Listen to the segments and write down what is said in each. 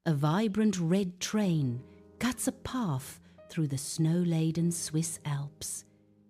A vibrant red train cuts a path through the snow-laden Swiss Alps,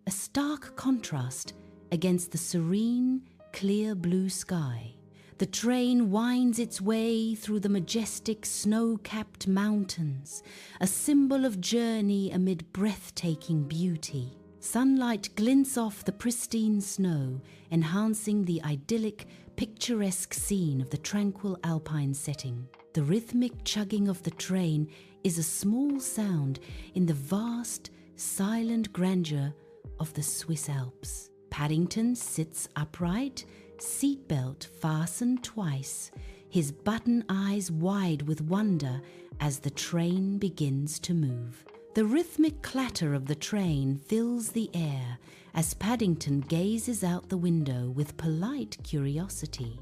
a stark contrast against the serene, clear blue sky. The train winds its way through the majestic snow-capped mountains, a symbol of journey amid breathtaking beauty. Sunlight glints off the pristine snow, enhancing the idyllic, picturesque scene of the tranquil alpine setting. The rhythmic chugging of the train is a small sound in the vast, silent grandeur of the Swiss Alps. Paddington sits upright, seatbelt fastened twice, his button eyes wide with wonder as the train begins to move. The rhythmic clatter of the train fills the air as Paddington gazes out the window with polite curiosity.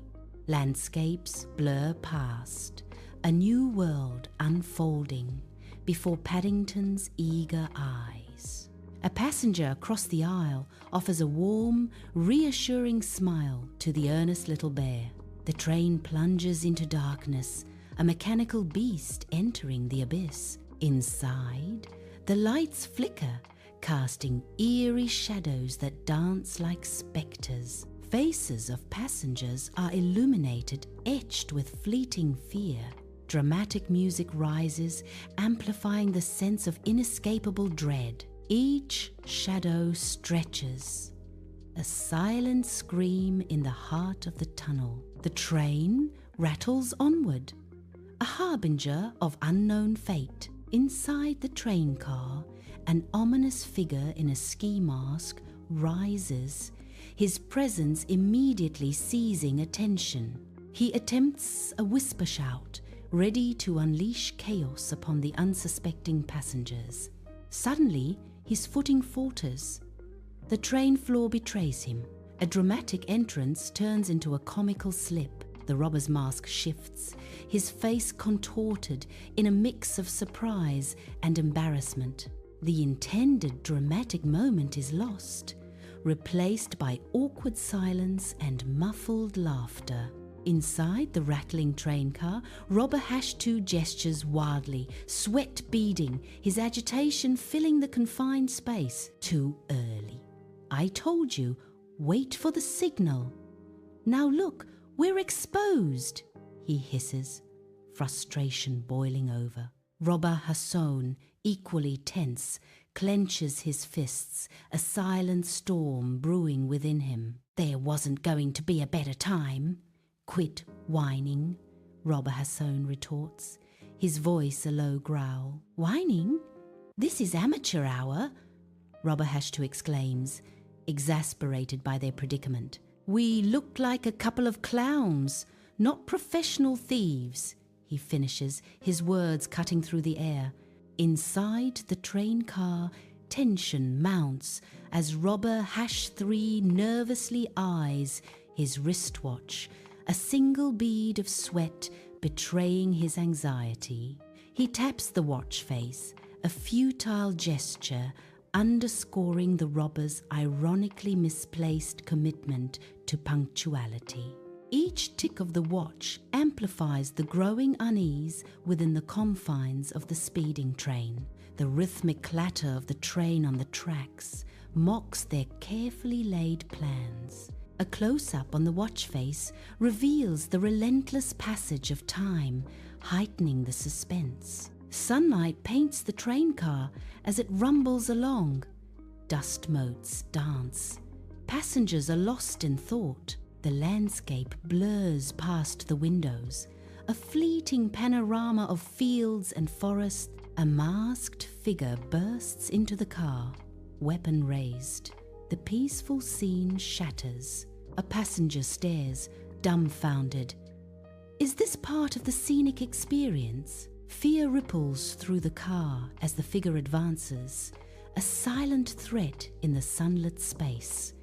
Landscapes blur past, a new world unfolding before Paddington's eager eyes. A passenger across the aisle offers a warm, reassuring smile to the earnest little bear. The train plunges into darkness, a mechanical beast entering the abyss. Inside, the lights flicker, casting eerie shadows that dance like spectres. Faces of passengers are illuminated, etched with fleeting fear. Dramatic music rises, amplifying the sense of inescapable dread. Each shadow stretches, a silent scream in the heart of the tunnel. The train rattles onward, a harbinger of unknown fate. Inside the train car, an ominous figure in a ski mask rises, his presence immediately seizing attention. He attempts a whisper shout, ready to unleash chaos upon the unsuspecting passengers. Suddenly, his footing falters. The train floor betrays him. A dramatic entrance turns into a comical slip. The robber's mask shifts, his face contorted in a mix of surprise and embarrassment. The intended dramatic moment is lost, replaced by awkward silence and muffled laughter. Inside the rattling train car, Robber Hash-2 gestures wildly, sweat beading, his agitation filling the confined space. Too early. I told you, wait for the signal. Now look, we're exposed, he hisses, frustration boiling over. Robber Hassan, equally tense, clenches his fists, a silent storm brewing within him. There wasn't going to be a better time. Quit whining, Robber Hassan retorts, his voice a low growl. Whining? This is amateur hour, Robber Hash-2 exclaims, exasperated by their predicament. We looked like a couple of clowns, not professional thieves, he finishes, his words cutting through the air. Inside the train car, tension mounts as Robber Hash-3 nervously eyes his wristwatch, a single bead of sweat betraying his anxiety. He taps the watch face, a futile gesture underscoring the robber's ironically misplaced commitment to punctuality. Each tick of the watch amplifies the growing unease within the confines of the speeding train. The rhythmic clatter of the train on the tracks mocks their carefully laid plans. A close-up on the watch face reveals the relentless passage of time, heightening the suspense. Sunlight paints the train car as it rumbles along. Dust motes dance. Passengers are lost in thought. The landscape blurs past the windows. A fleeting panorama of fields and forest. A masked figure bursts into the car, weapon raised. The peaceful scene shatters. A passenger stares, dumbfounded. Is this part of the scenic experience? Fear ripples through the car as the figure advances, a silent threat in the sunlit space.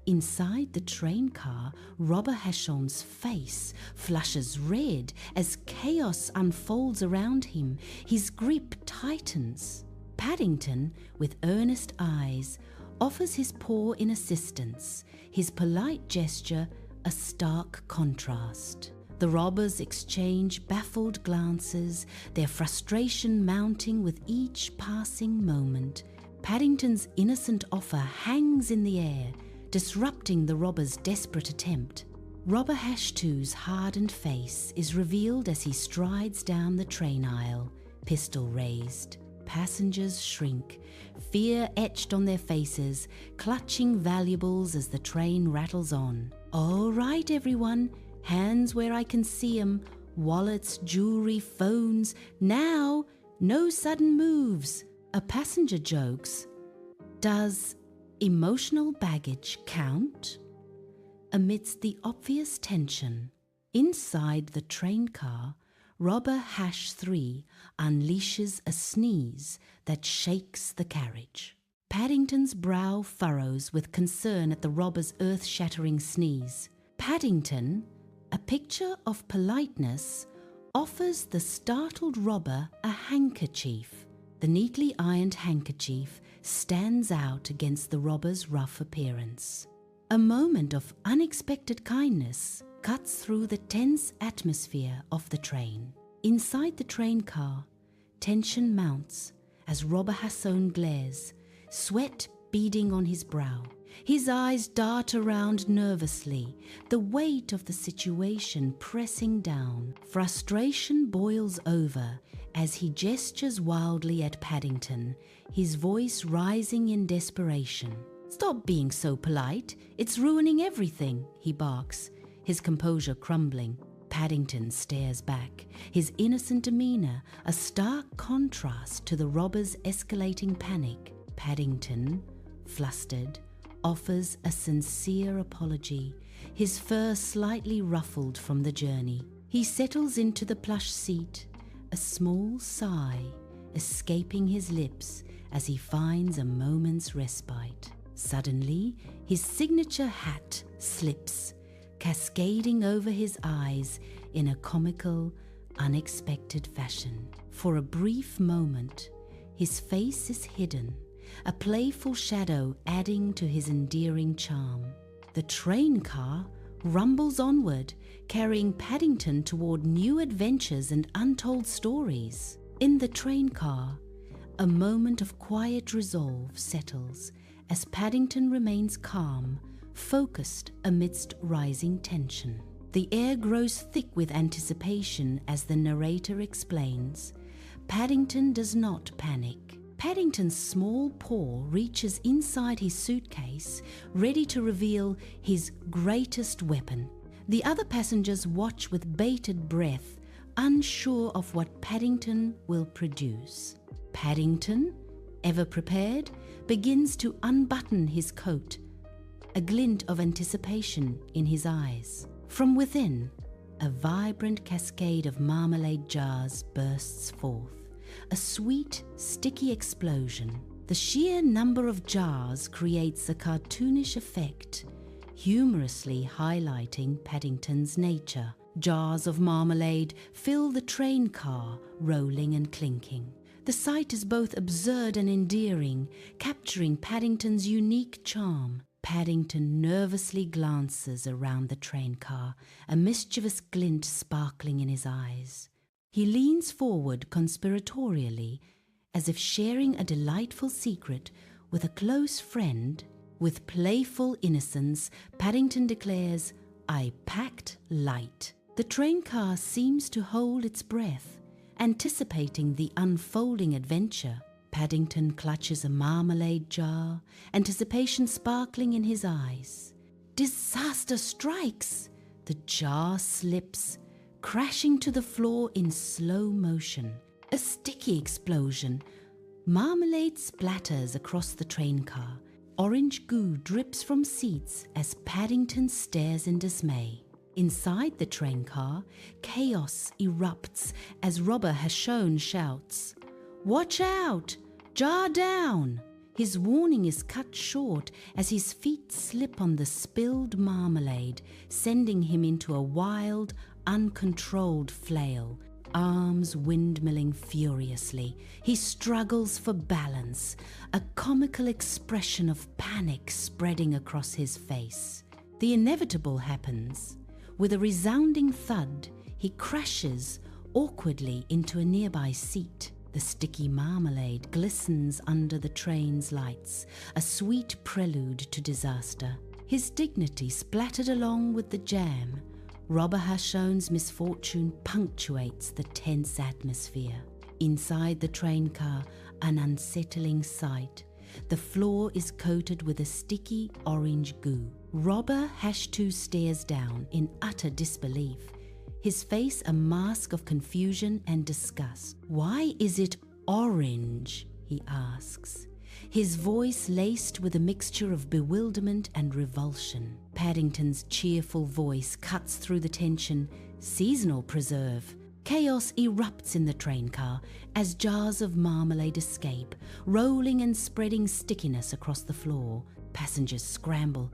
Inside the train car, Robber Hashan's face flushes red as chaos unfolds around him. His grip tightens. Paddington, with earnest eyes, offers his paw in assistance, his polite gesture a stark contrast. The robbers exchange baffled glances, their frustration mounting with each passing moment. Paddington's innocent offer hangs in the air, disrupting the robber's desperate attempt. Robber Hashtoo's hardened face is revealed as he strides down the train aisle, pistol raised. Passengers shrink, fear etched on their faces, clutching valuables as the train rattles on. All right, everyone, hands where I can see 'em, wallets, jewelry, phones. Now, no sudden moves. A passenger jokes, "Does emotional baggage count?" Amidst the obvious tension, inside the train car, Robber Hash 3 unleashes a sneeze that shakes the carriage. Paddington's brow furrows with concern at the robber's earth-shattering sneeze. Paddington, a picture of politeness, offers the startled robber a handkerchief. The neatly ironed handkerchief stands out against the robber's rough appearance. A moment of unexpected kindness cuts through the tense atmosphere of the train. Inside the train car, tension mounts as Robber Hasson glares, sweat beading on his brow. His eyes dart around nervously, the weight of the situation pressing down. Frustration boils over as he gestures wildly at Paddington, his voice rising in desperation. "Stop being so polite. It's ruining everything," he barks, his composure crumbling. Paddington stares back, his innocent demeanor a stark contrast to the robber's escalating panic. Paddington, flustered, offers a sincere apology, his fur slightly ruffled from the journey. He settles into the plush seat, a small sigh escaping his lips as he finds a moment's respite. Suddenly, his signature hat slips, cascading over his eyes in a comical, unexpected fashion. For a brief moment, his face is hidden, a playful shadow adding to his endearing charm. The train car rumbles onward, carrying Paddington toward new adventures and untold stories. In the train car, a moment of quiet resolve settles as Paddington remains calm, focused amidst rising tension. The air grows thick with anticipation as the narrator explains. Paddington does not panic. Paddington's small paw reaches inside his suitcase, ready to reveal his greatest weapon. The other passengers watch with bated breath, unsure of what Paddington will produce. Paddington, ever prepared, begins to unbutton his coat, a glint of anticipation in his eyes. From within, a vibrant cascade of marmalade jars bursts forth, a sweet, sticky explosion. The sheer number of jars creates a cartoonish effect, humorously highlighting Paddington's nature. Jars of marmalade fill the train car, rolling and clinking. The sight is both absurd and endearing, capturing Paddington's unique charm. Paddington nervously glances around the train car, a mischievous glint sparkling in his eyes. He leans forward conspiratorially, as if sharing a delightful secret with a close friend. With playful innocence, Paddington declares, "I packed light." The train car seems to hold its breath, anticipating the unfolding adventure. Paddington clutches a marmalade jar, anticipation sparkling in his eyes. Disaster strikes! The jar slips, crashing to the floor in slow motion. A sticky explosion. Marmalade splatters across the train car. Orange goo drips from seats as Paddington stares in dismay. Inside the train car, chaos erupts as Robber Hasson shouts, "Watch out! Jar down!" His warning is cut short as his feet slip on the spilled marmalade, sending him into a wild, uncontrolled flail. Arms windmilling furiously, he struggles for balance, a comical expression of panic spreading across his face. The inevitable happens. With a resounding thud, he crashes awkwardly into a nearby seat. The sticky marmalade glistens under the train's lights, a sweet prelude to disaster. His dignity splattered along with the jam. Robber Hashon's misfortune punctuates the tense atmosphere. Inside the train car, an unsettling sight. The floor is coated with a sticky orange goo. Robber Hash2 stares down in utter disbelief, his face a mask of confusion and disgust. "Why is it orange?" he asks, his voice laced with a mixture of bewilderment and revulsion. Paddington's cheerful voice cuts through the tension. "Seasonal preserve." Chaos erupts in the train car as jars of marmalade escape, rolling and spreading stickiness across the floor. Passengers scramble,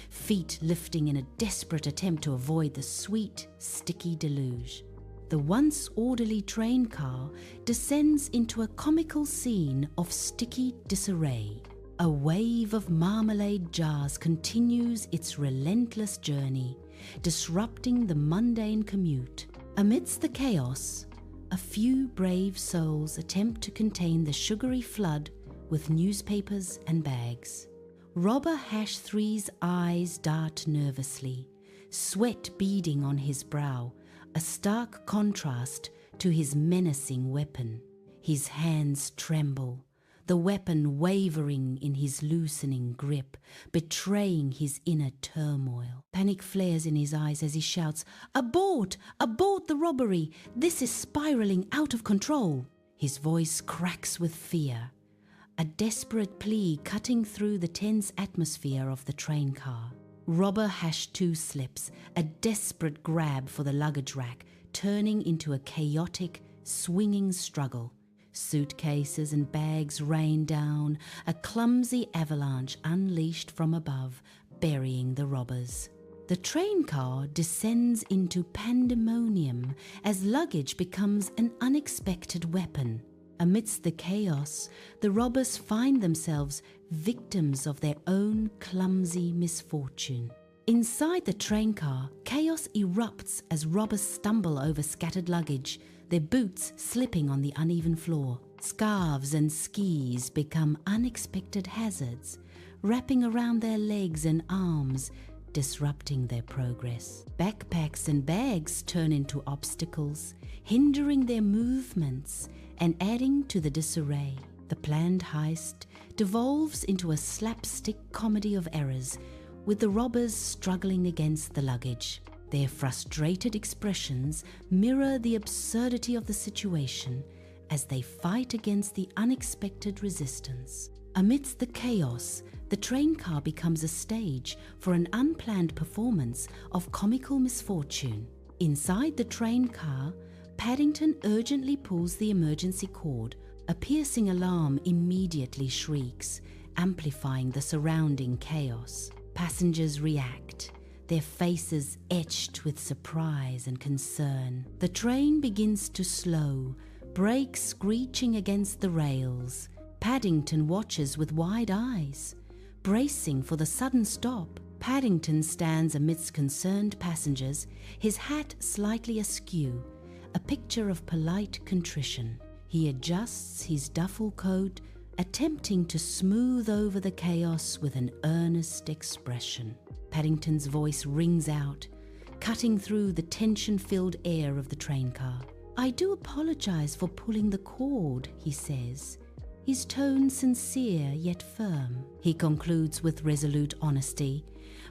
feet lifting in a desperate attempt to avoid the sweet, sticky deluge. The once orderly train car descends into a comical scene of sticky disarray. A wave of marmalade jars continues its relentless journey, disrupting the mundane commute. Amidst the chaos, a few brave souls attempt to contain the sugary flood with newspapers and bags. Robber Hash3's eyes dart nervously, sweat beading on his brow, a stark contrast to his menacing weapon. His hands tremble, the weapon wavering in his loosening grip, betraying his inner turmoil. Panic flares in his eyes as he shouts, "Abort! Abort the robbery! This is spiraling out of control!" His voice cracks with fear, a desperate plea cutting through the tense atmosphere of the train car. Robber Hash2 slips, a desperate grab for the luggage rack, turning into a chaotic, swinging struggle. Suitcases and bags rain down, a clumsy avalanche unleashed from above, burying the robbers. The train car descends into pandemonium as luggage becomes an unexpected weapon. Amidst the chaos, the robbers find themselves victims of their own clumsy misfortune. Inside the train car, chaos erupts as robbers stumble over scattered luggage, their boots slipping on the uneven floor. Scarves and skis become unexpected hazards, wrapping around their legs and arms, disrupting their progress. Backpacks and bags turn into obstacles, hindering their movements and adding to the disarray. The planned heist devolves into a slapstick comedy of errors, with the robbers struggling against the luggage. Their frustrated expressions mirror the absurdity of the situation as they fight against the unexpected resistance. Amidst the chaos, the train car becomes a stage for an unplanned performance of comical misfortune. Inside the train car, Paddington urgently pulls the emergency cord. A piercing alarm immediately shrieks, amplifying the surrounding chaos. Passengers react, their faces etched with surprise and concern. The train begins to slow, brakes screeching against the rails. Paddington watches with wide eyes, bracing for the sudden stop. Paddington stands amidst concerned passengers, his hat slightly askew, a picture of polite contrition. He adjusts his duffel coat, attempting to smooth over the chaos with an earnest expression. Paddington's voice rings out, cutting through the tension-filled air of the train car. "I do apologize for pulling the cord," he says, his tone sincere yet firm. He concludes with resolute honesty,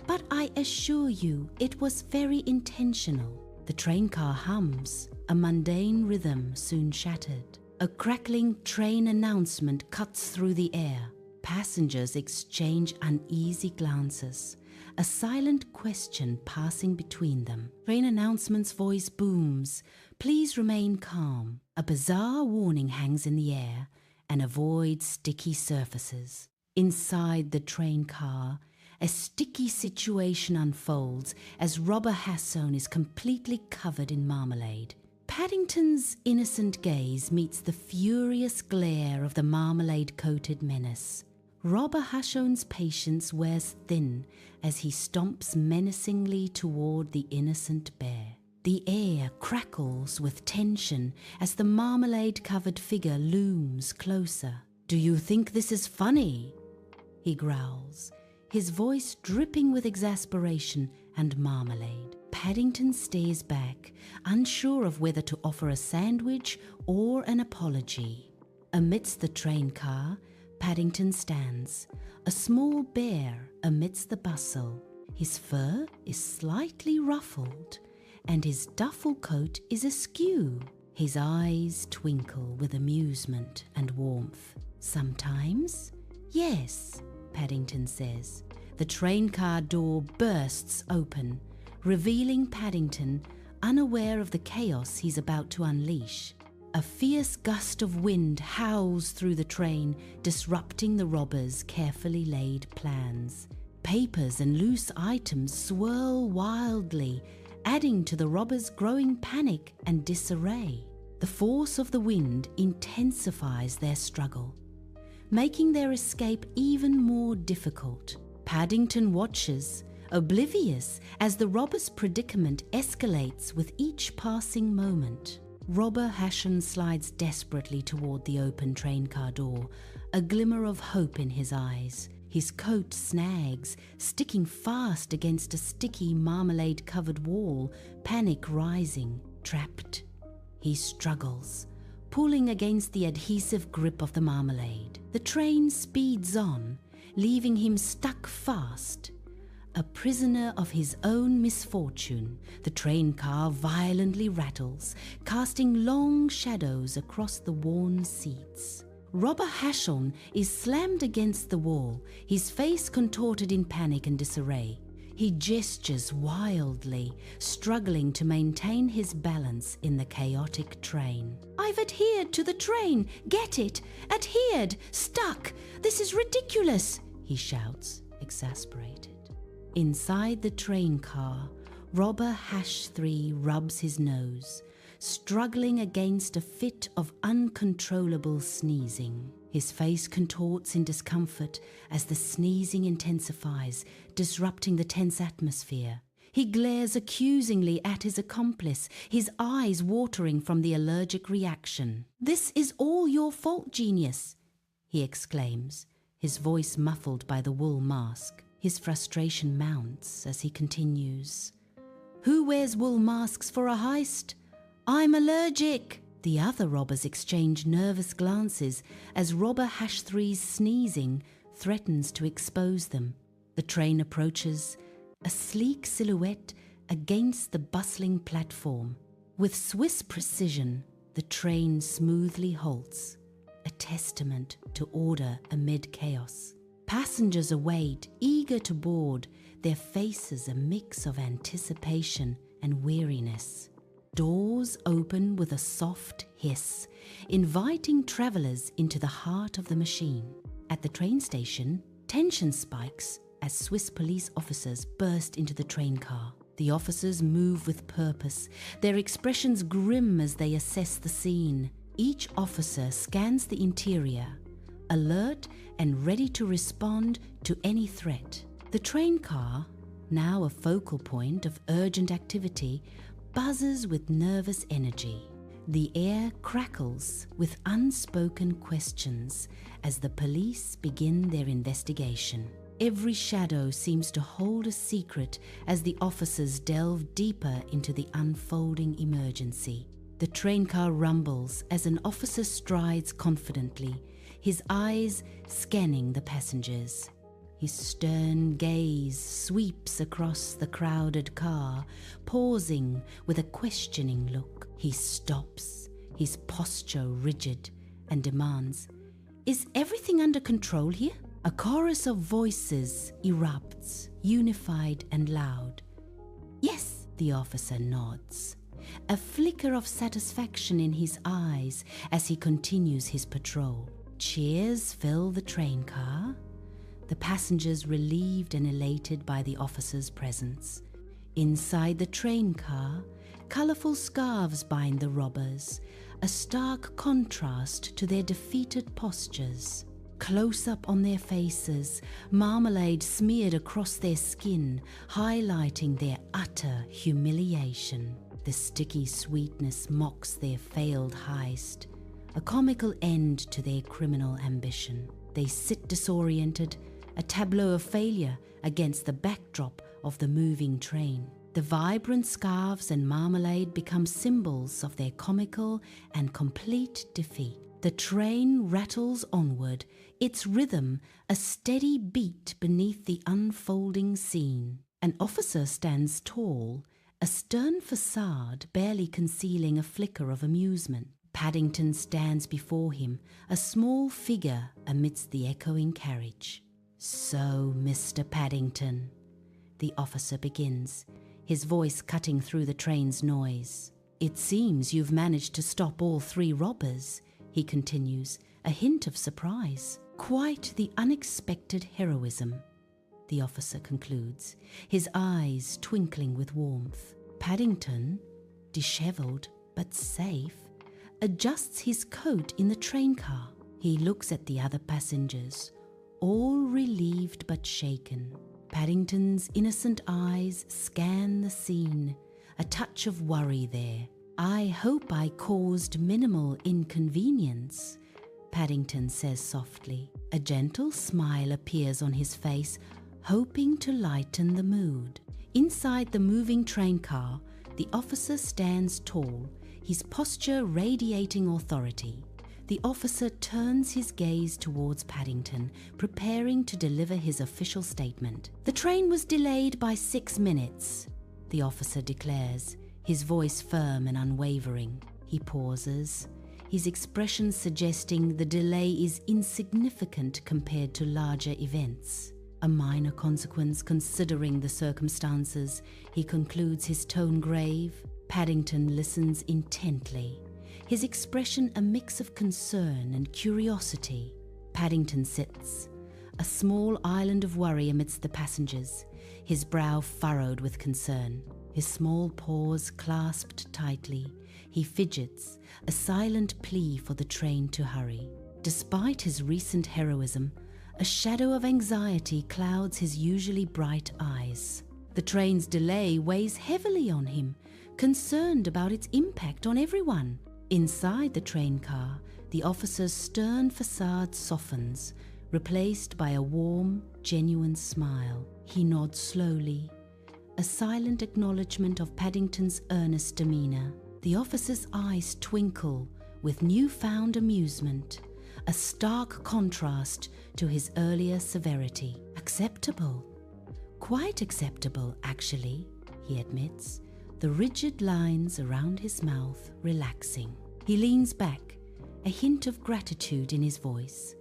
"But I assure you it was very intentional." The train car hums, a mundane rhythm soon shattered. A crackling train announcement cuts through the air. Passengers exchange uneasy glances, a silent question passing between them. Train announcement's voice booms, "Please remain calm." A bizarre warning hangs in the air and avoid sticky surfaces. Inside the train car, a sticky situation unfolds as Robber Hasson is completely covered in marmalade. Paddington's innocent gaze meets the furious glare of the marmalade-coated menace. Robber Hashon's patience wears thin as he stomps menacingly toward the innocent bear. The air crackles with tension as the marmalade-covered figure looms closer. "Do you think this is funny?" he growls, his voice dripping with exasperation and marmalade. Paddington stares back, unsure of whether to offer a sandwich or an apology. Amidst the train car, Paddington stands, a small bear amidst the bustle. His fur is slightly ruffled, and his duffel coat is askew. His eyes twinkle with amusement and warmth. "Sometimes, yes," Paddington says. The train car door bursts open, revealing Paddington, unaware of the chaos he's about to unleash. A fierce gust of wind howls through the train, disrupting the robbers' carefully laid plans. Papers and loose items swirl wildly, adding to the robbers' growing panic and disarray. The force of the wind intensifies their struggle, making their escape even more difficult. Paddington watches, oblivious as the robbers' predicament escalates with each passing moment. Robber Hashon slides desperately toward the open train car door, a glimmer of hope in his eyes. His coat snags, sticking fast against a sticky marmalade-covered wall, panic rising. Trapped, he struggles, pulling against the adhesive grip of the marmalade. The train speeds on, leaving him stuck fast. A prisoner of his own misfortune, the train car violently rattles, casting long shadows across the worn seats. Robber Hashon is slammed against the wall, his face contorted in panic and disarray. He gestures wildly, struggling to maintain his balance in the chaotic train. "I've adhered to the train! Get it! Adhered! Stuck! This is ridiculous!" he shouts, exasperated. Inside the train car, Robber Hash 3 rubs his nose, struggling against a fit of uncontrollable sneezing. His face contorts in discomfort as the sneezing intensifies, disrupting the tense atmosphere. He glares accusingly at his accomplice, his eyes watering from the allergic reaction. "This is all your fault, genius," he exclaims, his voice muffled by the wool mask. His frustration mounts as he continues. "Who wears wool masks for a heist? I'm allergic!" The other robbers exchange nervous glances as Robber Hash 3's sneezing threatens to expose them. The train approaches, a sleek silhouette against the bustling platform. With Swiss precision, the train smoothly halts, a testament to order amid chaos. Passengers await, eager to board, their faces a mix of anticipation and weariness. Doors open with a soft hiss, inviting travelers into the heart of the machine. At the train station, tension spikes as Swiss police officers burst into the train car. The officers move with purpose, their expressions grim as they assess the scene. Each officer scans the interior, alert and ready to respond to any threat. The train car, now a focal point of urgent activity, buzzes with nervous energy. The air crackles with unspoken questions as the police begin their investigation. Every shadow seems to hold a secret as the officers delve deeper into the unfolding emergency. The train car rumbles as an officer strides confidently, his eyes scanning the passengers. His stern gaze sweeps across the crowded car, pausing with a questioning look. He stops, his posture rigid, and demands, "Is everything under control here?" A chorus of voices erupts, unified and loud. "Yes," the officer nods, a flicker of satisfaction in his eyes as he continues his patrol. Cheers fill the train car, the passengers relieved and elated by the officer's presence. Inside the train car, colourful scarves bind the robbers, a stark contrast to their defeated postures. Close up on their faces, marmalade smeared across their skin, highlighting their utter humiliation. The sticky sweetness mocks their failed heist, a comical end to their criminal ambition. They sit disoriented, a tableau of failure against the backdrop of the moving train. The vibrant scarves and marmalade become symbols of their comical and complete defeat. The train rattles onward, its rhythm a steady beat beneath the unfolding scene. An officer stands tall, a stern facade barely concealing a flicker of amusement. Paddington stands before him, a small figure amidst the echoing carriage. "So, Mr. Paddington," the officer begins, his voice cutting through the train's noise. "It seems you've managed to stop all 3 robbers," he continues, a hint of surprise. "Quite the unexpected heroism," the officer concludes, his eyes twinkling with warmth. Paddington, dishevelled but safe, adjusts his coat in the train car. He looks at the other passengers, all relieved but shaken. Paddington's innocent eyes scan the scene, a touch of worry there. "I hope I caused minimal inconvenience," Paddington says softly. A gentle smile appears on his face, hoping to lighten the mood. Inside the moving train car, the officer stands tall, his posture radiating authority. The officer turns his gaze towards Paddington, preparing to deliver his official statement. "The train was delayed by 6 minutes, the officer declares, his voice firm and unwavering. He pauses, his expression suggesting the delay is insignificant compared to larger events. A minor consequence considering the circumstances, he concludes, his tone grave. Paddington listens intently, his expression a mix of concern and curiosity. Paddington sits, a small island of worry amidst the passengers, his brow furrowed with concern, his small paws clasped tightly. He fidgets, a silent plea for the train to hurry. Despite his recent heroism, a shadow of anxiety clouds his usually bright eyes. The train's delay weighs heavily on him, concerned about its impact on everyone. Inside the train car, the officer's stern facade softens, replaced by a warm, genuine smile. He nods slowly, a silent acknowledgement of Paddington's earnest demeanour. The officer's eyes twinkle with newfound amusement, a stark contrast to his earlier severity. "Acceptable. Quite acceptable, actually," he admits, the rigid lines around his mouth relaxing. He leans back, a hint of gratitude in his voice.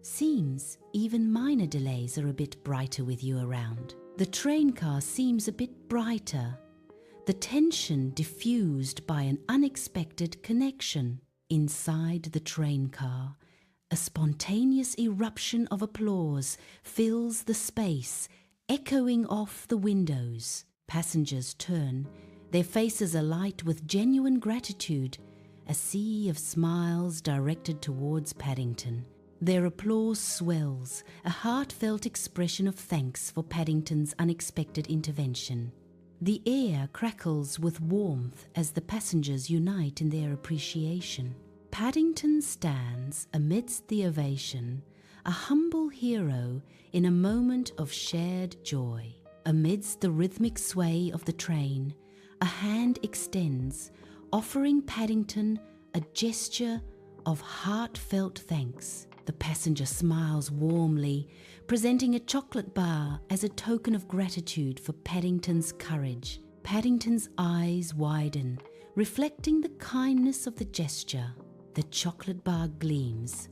"Seems even minor delays are a bit brighter with you around." The train car seems a bit brighter, the tension diffused by an unexpected connection. Inside the train car, a spontaneous eruption of applause fills the space, echoing off the windows. Passengers turn, their faces alight with genuine gratitude, a sea of smiles directed towards Paddington. Their applause swells, a heartfelt expression of thanks for Paddington's unexpected intervention. The air crackles with warmth as the passengers unite in their appreciation. Paddington stands amidst the ovation, a humble hero in a moment of shared joy. Amidst the rhythmic sway of the train, a hand extends, offering Paddington a gesture of heartfelt thanks. The passenger smiles warmly, presenting a chocolate bar as a token of gratitude for Paddington's courage. Paddington's eyes widen, reflecting the kindness of the gesture. The chocolate bar gleams,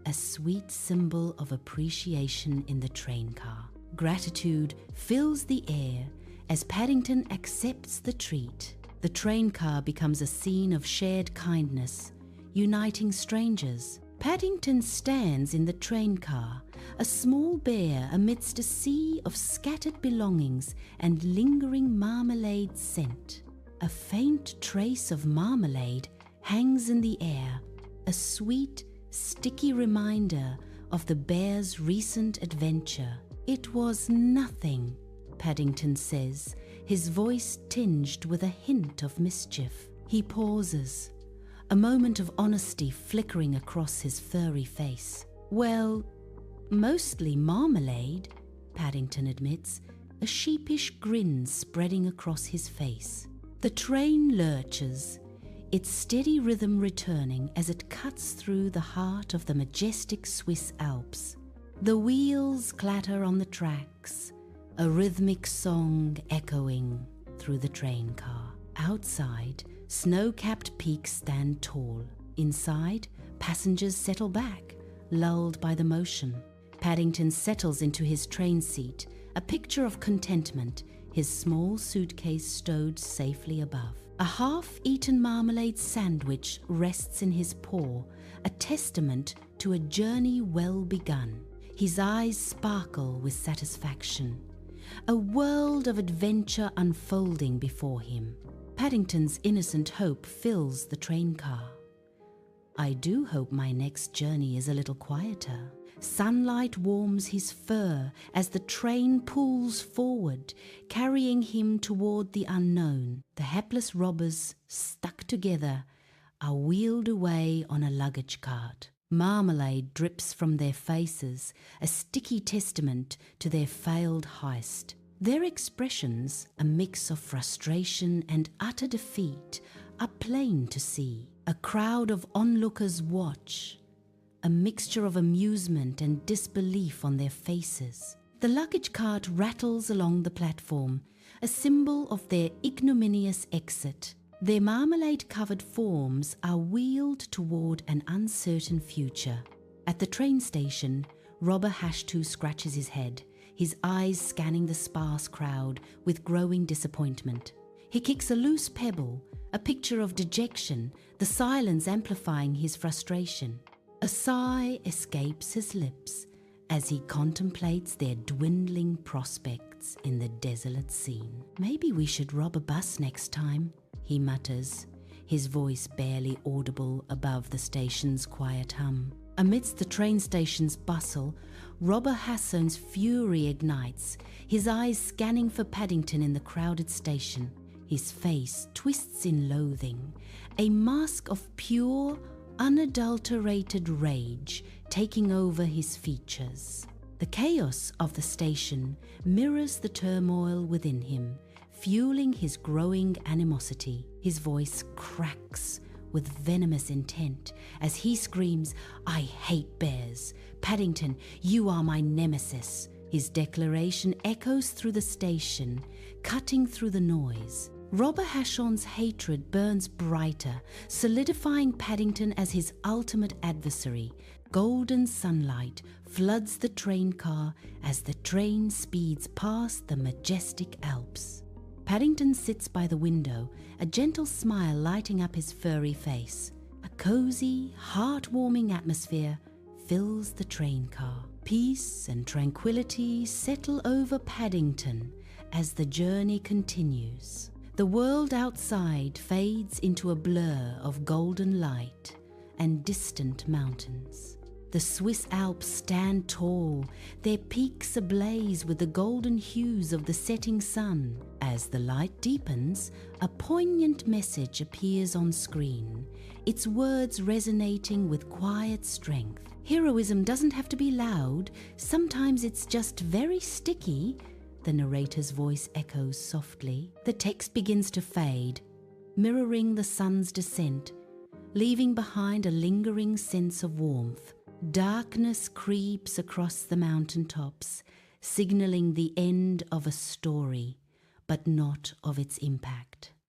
a sweet symbol of appreciation in the train car. Gratitude fills the air as Paddington accepts the treat. The train car becomes a scene of shared kindness, uniting strangers. Paddington stands in the train car, a small bear amidst a sea of scattered belongings and lingering marmalade scent. A faint trace of marmalade hangs in the air, a sweet, sticky reminder of the bear's recent adventure. "It was nothing," Paddington says, his voice tinged with a hint of mischief. He pauses, a moment of honesty flickering across his furry face. "Well, mostly marmalade," Paddington admits, a sheepish grin spreading across his face. The train lurches, its steady rhythm returning as it cuts through the heart of the majestic Swiss Alps. The wheels clatter on the tracks, a rhythmic song echoing through the train car. Outside, snow-capped peaks stand tall. Inside, passengers settle back, lulled by the motion. Paddington settles into his train seat, a picture of contentment, his small suitcase stowed safely above. A half-eaten marmalade sandwich rests in his paw, a testament to a journey well begun. His eyes sparkle with satisfaction, a world of adventure unfolding before him. Paddington's innocent hope fills the train car. "I do hope my next journey is a little quieter." Sunlight warms his fur as the train pulls forward, carrying him toward the unknown. The hapless robbers, stuck together, are wheeled away on a luggage cart. Marmalade drips from their faces, a sticky testament to their failed heist. Their expressions, a mix of frustration and utter defeat, are plain to see. A crowd of onlookers watch, a mixture of amusement and disbelief on their faces. The luggage cart rattles along the platform, a symbol of their ignominious exit. Their marmalade-covered forms are wheeled toward an uncertain future. At the train station, Robber Hashtu scratches his head, his eyes scanning the sparse crowd with growing disappointment. He kicks a loose pebble, a picture of dejection, the silence amplifying his frustration. A sigh escapes his lips as he contemplates their dwindling prospects in the desolate scene. "Maybe we should rob a bus next time," he mutters, his voice barely audible above the station's quiet hum. Amidst the train station's bustle, Robber Hasson's fury ignites, his eyes scanning for Paddington in the crowded station. His face twists in loathing, a mask of pure, unadulterated rage taking over his features. The chaos of the station mirrors the turmoil within him, fueling his growing animosity. His voice cracks with venomous intent as he screams, "I hate bears. Paddington, you are my nemesis." His declaration echoes through the station, cutting through the noise. Robber Hashon's hatred burns brighter, solidifying Paddington as his ultimate adversary. Golden sunlight floods the train car as the train speeds past the majestic Alps. Paddington sits by the window, a gentle smile lighting up his furry face. A cozy, heartwarming atmosphere fills the train car. Peace and tranquility settle over Paddington as the journey continues. The world outside fades into a blur of golden light and distant mountains. The Swiss Alps stand tall, their peaks ablaze with the golden hues of the setting sun. As the light deepens, a poignant message appears on screen, its words resonating with quiet strength. Heroism doesn't have to be loud, sometimes it's just very sticky. The narrator's voice echoes softly. The text begins to fade, mirroring the sun's descent, leaving behind a lingering sense of warmth. Darkness creeps across the mountaintops, signaling the end of a story, but not of its impact.